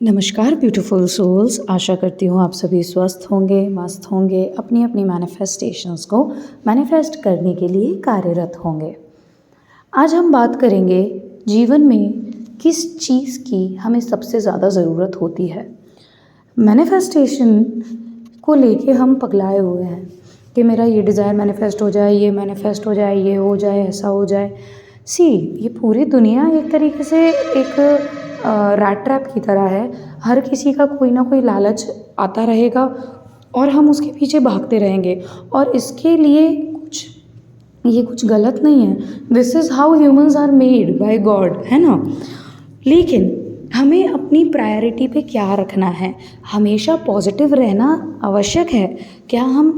नमस्कार beautiful souls, आशा करती हूँ आप सभी स्वस्थ होंगे, मस्त होंगे, अपनी अपनी मैनिफेस्टेशंस को मैनिफेस्ट करने के लिए कार्यरत होंगे। आज हम बात करेंगे जीवन में किस चीज़ की हमें सबसे ज़्यादा ज़रूरत होती है। मैनिफेस्टेशन को लेके हम पगलाए हुए हैं कि मेरा ये डिज़ायर मैनिफेस्ट हो जाए, ये मैनिफेस्ट हो जाए, ये हो जाए, ऐसा हो जाए। ये पूरी दुनिया एक तरीके से एक रैट ट्रैप की तरह है। हर किसी का कोई ना कोई लालच आता रहेगा और हम उसके पीछे भागते रहेंगे, और इसके लिए कुछ गलत नहीं है। This is how humans are made by God, है ना। लेकिन हमें अपनी प्रायोरिटी पे क्या रखना है। हमेशा पॉजिटिव रहना आवश्यक है। क्या हम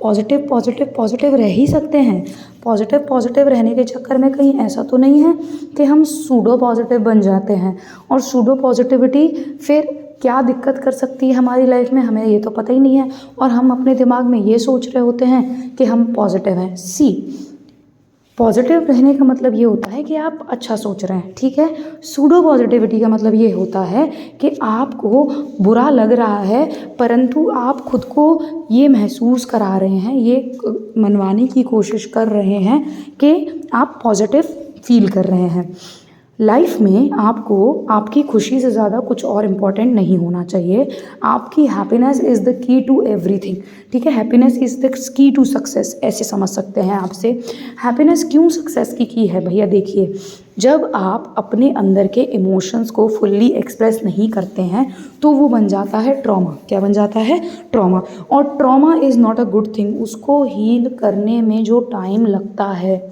पॉजिटिव रह ही सकते हैं? पॉजिटिव रहने के चक्कर में कहीं ऐसा तो नहीं है कि हम सूडो पॉजिटिव बन जाते हैं, और सूडो पॉजिटिविटी फिर क्या दिक्कत कर सकती है हमारी लाइफ में, हमें ये तो पता ही नहीं है। और हम अपने दिमाग में ये सोच रहे होते हैं कि हम पॉजिटिव हैं। पॉजिटिव रहने का मतलब ये होता है कि आप अच्छा सोच रहे हैं, ठीक है। सूडो पॉजिटिविटी का मतलब ये होता है कि आपको बुरा लग रहा है, परंतु आप खुद को ये महसूस करा रहे हैं, ये मनवाने की कोशिश कर रहे हैं कि आप पॉजिटिव फील कर रहे हैं। लाइफ में आपको आपकी खुशी से ज़्यादा कुछ और इम्पॉर्टेंट नहीं होना चाहिए। आपकी happiness is the key to everything, ठीक है। Happiness is the key to success, ऐसे समझ सकते हैं आपसे। हैप्पीनेस क्यों सक्सेस की है भैया? देखिए, जब आप अपने अंदर के इमोशंस को फुल्ली एक्सप्रेस नहीं करते हैं तो वो बन जाता है ट्रॉमा। क्या बन जाता है? ट्रॉमा। और trauma is not a good thing. उसको हील करने में जो टाइम लगता है,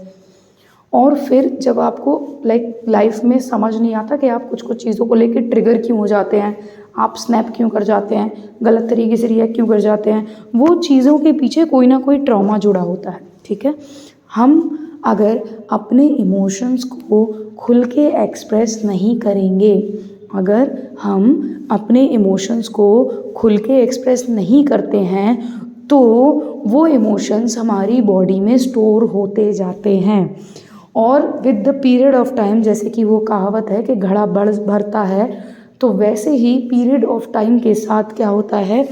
और फिर जब आपको लाइफ में समझ नहीं आता कि आप कुछ चीज़ों को लेकर ट्रिगर क्यों हो जाते हैं, आप स्नैप क्यों कर जाते हैं, गलत तरीके से रिएक्ट क्यों कर जाते हैं, वो चीज़ों के पीछे कोई ना कोई ट्रॉमा जुड़ा होता है, ठीक है। हम अगर अपने इमोशंस को खुल के एक्सप्रेस नहीं करेंगे, अगर हम अपने इमोशंस को खुल के एक्सप्रेस नहीं करते हैं तो वो इमोशंस हमारी बॉडी में स्टोर होते जाते हैं, और with the period of time, जैसे कि वो कहावत है कि घड़ा भरता है, तो वैसे ही पीरियड ऑफ टाइम के साथ क्या होता है,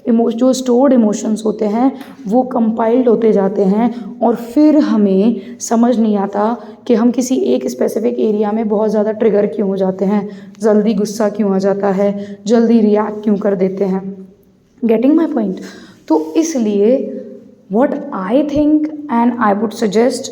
जो स्टोर्ड इमोशंस होते हैं वो कंपाइल्ड होते जाते हैं, और फिर हमें समझ नहीं आता कि हम किसी एक स्पेसिफिक एरिया में बहुत ज़्यादा ट्रिगर क्यों हो जाते हैं, जल्दी गुस्सा क्यों आ जाता है, जल्दी रिएक्ट क्यों कर देते हैं। Getting my point? तो इसलिए what I think and I would suggest,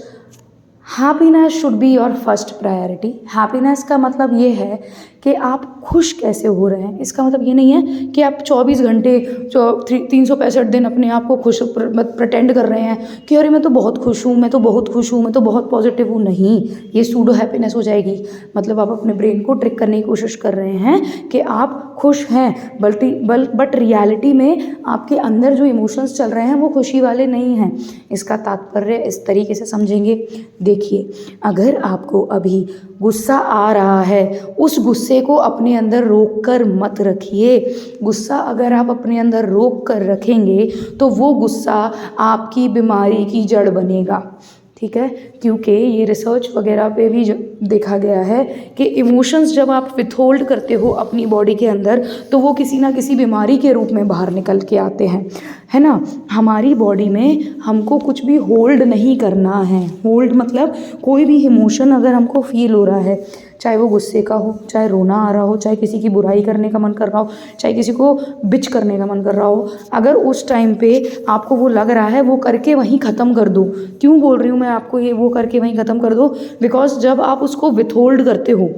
happiness should be your first priority. Happiness का मतलब ये है कि आप खुश कैसे हो रहे हैं। इसका मतलब ये नहीं है कि आप 24 घंटे 365 दिन अपने आप को खुश प्रटेंड कर रहे हैं कि अरे मैं तो बहुत खुश हूँ, मैं तो बहुत खुश हूँ, मैं तो बहुत पॉजिटिव हूँ। नहीं, ये सूडो हैप्पीनेस हो जाएगी। मतलब आप अपने ब्रेन को ट्रिक करने की कोशिश कर रहे हैं कि आप खुश हैं, बट रियलिटी में आपके अंदर जो इमोशंस चल रहे हैं वो खुशी वाले नहीं हैं। इसका तात्पर्य इस तरीके से समझेंगे। देखिए, अगर आपको अभी गुस्सा आ रहा है, उस गुस्से को अपने अंदर रोक कर मत रखिए। गुस्सा अगर आप अपने अंदर रोक कर रखेंगे तो वो गुस्सा आपकी बीमारी की जड़ बनेगा, ठीक है। क्योंकि ये रिसर्च वगैरह पे भी देखा गया है कि इमोशंस जब आप विथहोल्ड करते हो अपनी बॉडी के अंदर तो वो किसी ना किसी बीमारी के रूप में बाहर निकल के आते हैं, है ना। हमारी बॉडी में हमको कुछ भी होल्ड नहीं करना है। होल्ड मतलब कोई भी इमोशन अगर हमको फील हो रहा है, चाहे वो गुस्से का हो, चाहे रोना आ रहा हो, चाहे किसी की बुराई करने का मन कर रहा हो, चाहे किसी को बिच करने का मन कर रहा हो, अगर उस टाइम पे आपको वो लग रहा है, वो करके वहीं ख़त्म कर दो। क्यों बोल रही हूँ मैं आपको ये वो करके वहीं ख़त्म कर दो? बिकॉज जब आप उसको विथहोल्ड करते हो,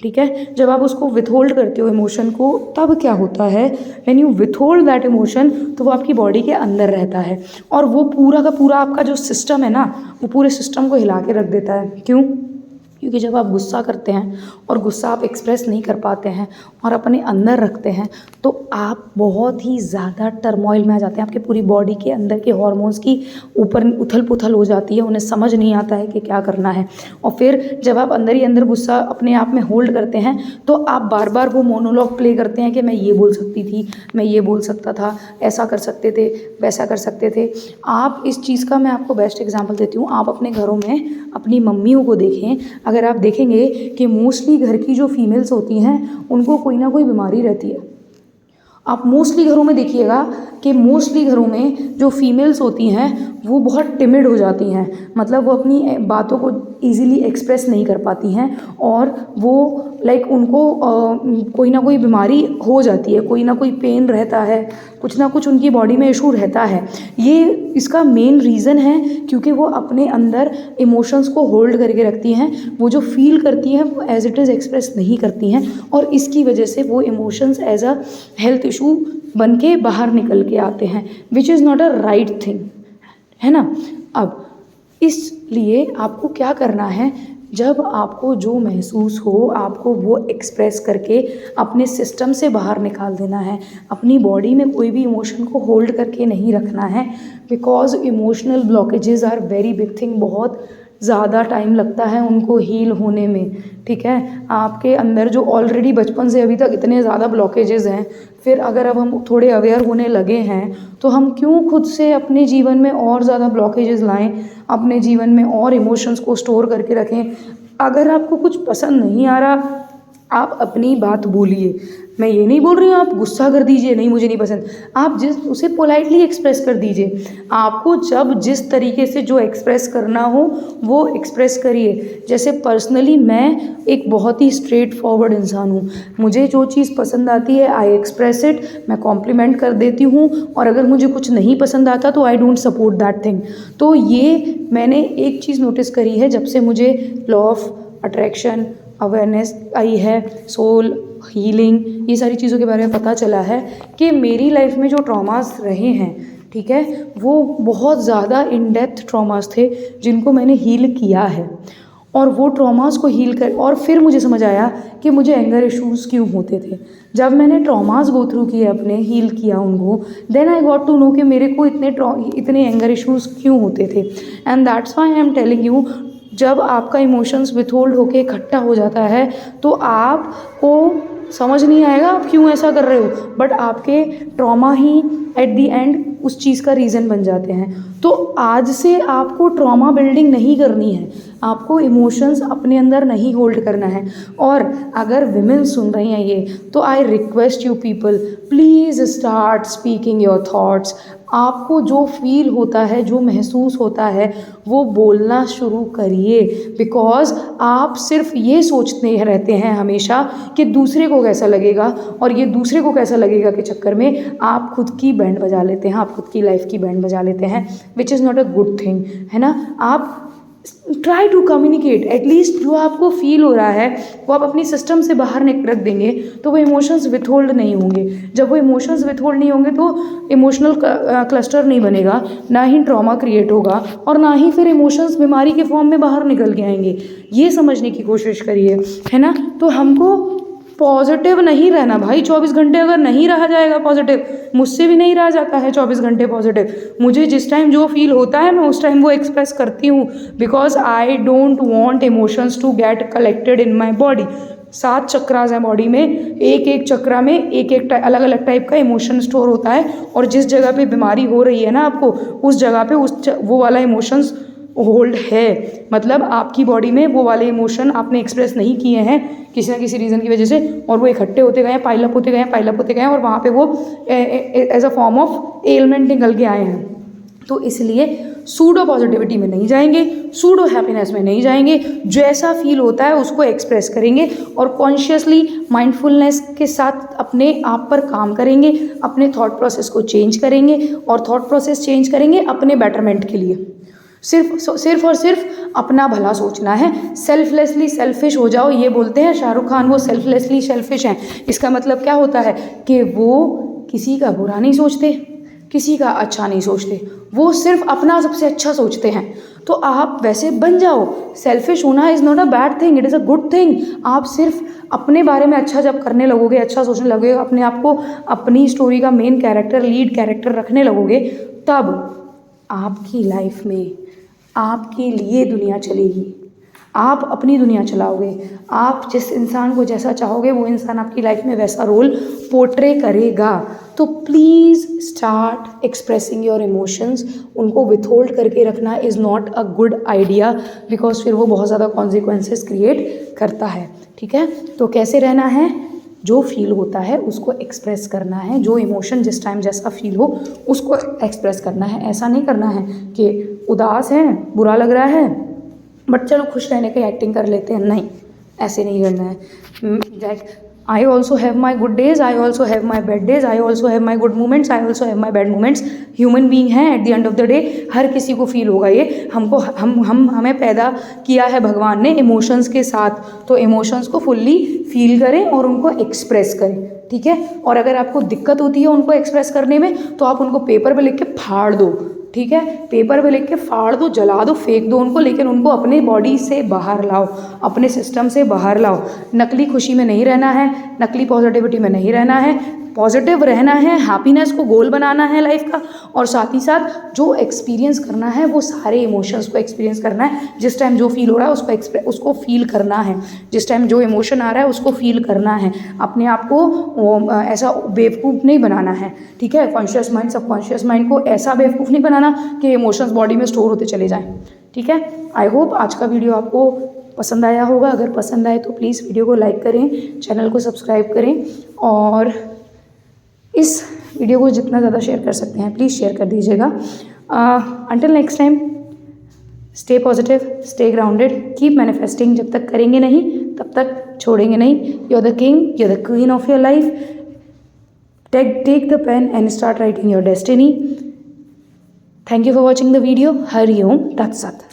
ठीक है, जब आप उसको विथहोल्ड करते हो इमोशन को, तब क्या होता है, when you withhold that emotion, तो वो आपकी बॉडी के अंदर रहता है, और वो पूरा का पूरा आपका जो सिस्टम है ना, वो पूरे सिस्टम को हिला के रख देता है। क्यों? क्योंकि जब आप गुस्सा करते हैं और गुस्सा आप एक्सप्रेस नहीं कर पाते हैं और अपने अंदर रखते हैं तो आप बहुत ही ज़्यादा टर्मोइल में आ जाते हैं। आपके पूरी बॉडी के अंदर के हॉर्मोन्स की ऊपर उथल पुथल हो जाती है, उन्हें समझ नहीं आता है कि क्या करना है। और फिर जब आप अंदर ही अंदर गुस्सा अपने आप में होल्ड करते हैं तो आप बार बार वो मोनोलॉग प्ले करते हैं कि मैं ये बोल सकती थी, मैं ये बोल सकता था, ऐसा कर सकते थे, वैसा कर सकते थे। आप इस चीज़ का मैं आपको बेस्ट एग्जाम्पल देती हूँ। आप अपने घरों में अपनी मम्मियों को देखें, अगर आप देखेंगे कि मोस्टली घर की जो फीमेल्स होती हैं उनको कोई ना कोई बीमारी रहती है। आप मोस्टली घरों में देखिएगा कि मोस्टली घरों में जो फीमेल्स होती हैं वो बहुत टिमिड हो जाती हैं, मतलब वो अपनी बातों को इजीली एक्सप्रेस नहीं कर पाती हैं और वो उनको कोई ना कोई बीमारी हो जाती है, कोई ना कोई पेन रहता है, कुछ ना कुछ उनकी बॉडी में इशू रहता है। ये इसका मेन रीज़न है क्योंकि वो अपने अंदर इमोशंस को होल्ड करके रखती हैं, वो जो फील करती हैं वो एज इट इज़ एक्सप्रेस नहीं करती हैं और इसकी वजह से वो emotions as a health issue बन के बाहर निकल के आते हैं, which is not a right thing, है ना। अब इसलिए आपको क्या करना है, जब आपको जो महसूस हो आपको वो एक्सप्रेस करके अपने सिस्टम से बाहर निकाल देना है। अपनी बॉडी में कोई भी इमोशन को होल्ड करके नहीं रखना है, because emotional blockages are very big thing. बहुत ज़्यादा टाइम लगता है उनको हील होने में, ठीक है। आपके अंदर जो ऑलरेडी बचपन से अभी तक इतने ज़्यादा ब्लॉकेजेस हैं, फिर अगर अब हम थोड़े अवेयर होने लगे हैं तो हम क्यों खुद से अपने जीवन में और ज़्यादा ब्लॉकेजेस लाएं, अपने जीवन में और इमोशंस को स्टोर करके रखें। अगर आपको कुछ पसंद नहीं आ रहा, आप अपनी बात बोलिए। मैं ये नहीं बोल रही हूँ आप गुस्सा कर दीजिए, नहीं मुझे नहीं पसंद, आप उसे पोलाइटली एक्सप्रेस कर दीजिए। आपको जब जिस तरीके से जो एक्सप्रेस करना हो वो एक्सप्रेस करिए। जैसे पर्सनली मैं एक बहुत ही स्ट्रेट फॉरवर्ड इंसान हूँ, मुझे जो चीज़ पसंद आती है आई एक्सप्रेस इट, मैं कॉम्प्लीमेंट कर देती हूँ, और अगर मुझे कुछ नहीं पसंद आता तो I don't support that thing. तो ये मैंने एक चीज़ नोटिस करी है जब से मुझे लॉ ऑफ अट्रैक्शन अवेयरनेस आई है, सोल हीलिंग, ये सारी चीज़ों के बारे में पता चला है कि मेरी लाइफ में जो ट्रॉमास रहे हैं, ठीक है, वो बहुत ज़्यादा इन डेप्थ ट्रॉमास थे जिनको मैंने हील किया है। और वो ट्रॉमास को हील कर, और फिर मुझे समझ आया कि मुझे एंगर इश्यूज़ क्यों होते थे। जब मैंने ट्रॉमास गो थ्रू किए अपने, हील किया उनको, then I got to know कि मेरे को इतने एंगर इश्यूज़ क्यों होते थे। And that's why I am telling you, जब आपका इमोशंस विथहोल्ड होके इकट्ठा हो जाता है तो आपको समझ नहीं आएगा आप क्यों ऐसा कर रहे हो, बट आपके trauma he at the and उस चीज़ का रीज़न बन जाते हैं। तो आज से आपको ट्रॉमा बिल्डिंग नहीं करनी है, आपको इमोशंस अपने अंदर नहीं होल्ड करना है। और अगर विमेन सुन रही हैं ये, तो I request you people, please start speaking your thoughts. आपको जो फील होता है, जो महसूस होता है, वो बोलना शुरू करिए। बिकॉज आप सिर्फ ये सोचते रहते हैं हमेशा कि दूसरे को कैसा लगेगा, और ये दूसरे को कैसा लगेगा के चक्कर में आप खुद की बैंड बजा लेते हैं, आप खुद की लाइफ की बैंड बजा लेते हैं, which is not a good thing, है ना। आप ट्राई टू कम्युनिकेट, एटलीस्ट जो आपको फील हो रहा है वो आप अपनी सिस्टम से बाहर रख देंगे तो वो इमोशंस विथहोल्ड नहीं होंगे। जब वो इमोशंस विथहोल्ड नहीं होंगे तो इमोशनल क्लस्टर नहीं बनेगा, ना ही ट्रॉमा क्रिएट होगा, और ना ही फिर इमोशंस बीमारी के फॉर्म में बाहर निकल के आएंगे। ये समझने की कोशिश करिए, है ना। तो हमको पॉजिटिव नहीं रहना भाई, 24 घंटे अगर नहीं रहा जाएगा पॉजिटिव, मुझसे भी नहीं रहा जाता है 24 घंटे पॉजिटिव। मुझे जिस टाइम जो फील होता है मैं उस टाइम वो एक्सप्रेस करती हूँ, because I don't want emotions to get collected in my body. 7 chakras हैं बॉडी में, एक एक चक्रा में एक एक अलग अलग टाइप का इमोशन स्टोर होता है, और जिस जगह पे बीमारी हो रही है ना आपको, उस जगह पे वो वाला इमोशंस होल्ड है। मतलब आपकी बॉडी में वो वाले इमोशन आपने एक्सप्रेस नहीं किए हैं किसी ना किसी रीज़न की वजह से, और वो इकट्ठे होते गए, पाइलअप होते गए, पाइलअप होते गए, और वहाँ पे वो as a form of element निकल के आए हैं। तो इसलिए सूडो पॉजिटिविटी में नहीं जाएंगे, सूडो हैप्पीनेस में नहीं जाएंगे। जैसा फील होता है उसको एक्सप्रेस करेंगे, और कॉन्शियसली माइंडफुलनेस के साथ अपने आप पर काम करेंगे, अपने थॉट प्रोसेस को चेंज करेंगे, और थॉट प्रोसेस चेंज करेंगे अपने बेटरमेंट के लिए। सिर्फ और सिर्फ अपना भला सोचना है, सेल्फलेसली सेल्फिश हो जाओ। ये बोलते हैं शाहरुख खान, वो सेल्फलेसली सेल्फिश हैं। इसका मतलब क्या होता है कि वो किसी का बुरा नहीं सोचते, किसी का अच्छा नहीं सोचते, वो सिर्फ अपना सबसे अच्छा सोचते हैं। तो आप वैसे बन जाओ। सेल्फिश होना is not a bad thing, it is a good thing. आप सिर्फ अपने बारे में अच्छा जब करने लगोगे, अच्छा सोचने लगोगे, अपने आप को अपनी स्टोरी का मेन कैरेक्टर, लीड कैरेक्टर रखने लगोगे, तब आपकी लाइफ में आपके लिए दुनिया चलेगी। आप अपनी दुनिया चलाओगे, आप जिस इंसान को जैसा चाहोगे वो इंसान आपकी लाइफ में वैसा रोल पोर्ट्रे करेगा। तो please start expressing your emotions. उनको विथहोल्ड करके रखना is not a good idea, because फिर वो बहुत ज़्यादा कॉन्सिक्वेंसेस क्रिएट करता है। ठीक है, तो कैसे रहना है, जो फील होता है उसको एक्सप्रेस करना है, जो इमोशन जिस टाइम जैसा फील हो उसको एक्सप्रेस करना है। ऐसा नहीं करना है कि उदास है, बुरा लग रहा है, बट चलो खुश रहने की एक्टिंग कर लेते हैं, नहीं, ऐसे नहीं करना है। I also have my good days, I also have my bad days, I also have my good moments, I also have my bad moments. Human being है, at the end of the day हर किसी को feel होगा ये। हमें पैदा किया है भगवान ने इमोशंस के साथ, तो इमोशंस को फुल्ली फील करें और उनको एक्सप्रेस करें। ठीक है, और अगर आपको दिक्कत होती है उनको एक्सप्रेस करने में, तो आप उनको पेपर पे लिख के फाड़ दो। ठीक है, पेपर पे लिख के फाड़ दो, जला दो, फेंक दो उनको, लेकिन उनको अपने बॉडी से बाहर लाओ, अपने सिस्टम से बाहर लाओ। नकली खुशी में नहीं रहना है, नकली पॉजिटिविटी में नहीं रहना है, पॉजिटिव रहना है, हैप्पीनेस को गोल बनाना है लाइफ का, और साथ ही साथ जो एक्सपीरियंस करना है वो सारे इमोशंस को एक्सपीरियंस करना है। जिस टाइम जो फील हो रहा है उसको फील करना है, जिस टाइम जो इमोशन आ रहा है उसको फील करना है। अपने आप को ऐसा बेवकूफ़ नहीं बनाना है। ठीक है, कॉन्शियस माइंड सबकॉन्शियस माइंड को ऐसा बेवकूफ़ नहीं बनाना कि इमोशंस बॉडी में स्टोर होते चले जाएँ। ठीक है, आई होप आज का वीडियो आपको पसंद आया होगा। अगर पसंद आए तो प्लीज़ वीडियो को लाइक करें, चैनल को सब्सक्राइब करें, और इस वीडियो को जितना ज़्यादा शेयर कर सकते हैं प्लीज़ शेयर कर दीजिएगा। Until next time, stay positive, stay grounded, keep manifesting. जब तक करेंगे नहीं तब तक छोड़ेंगे नहीं। You are the king, you are the queen of your life. Take the pen and start writing your destiny. Thank you for watching the video. Hari Om तत्सत।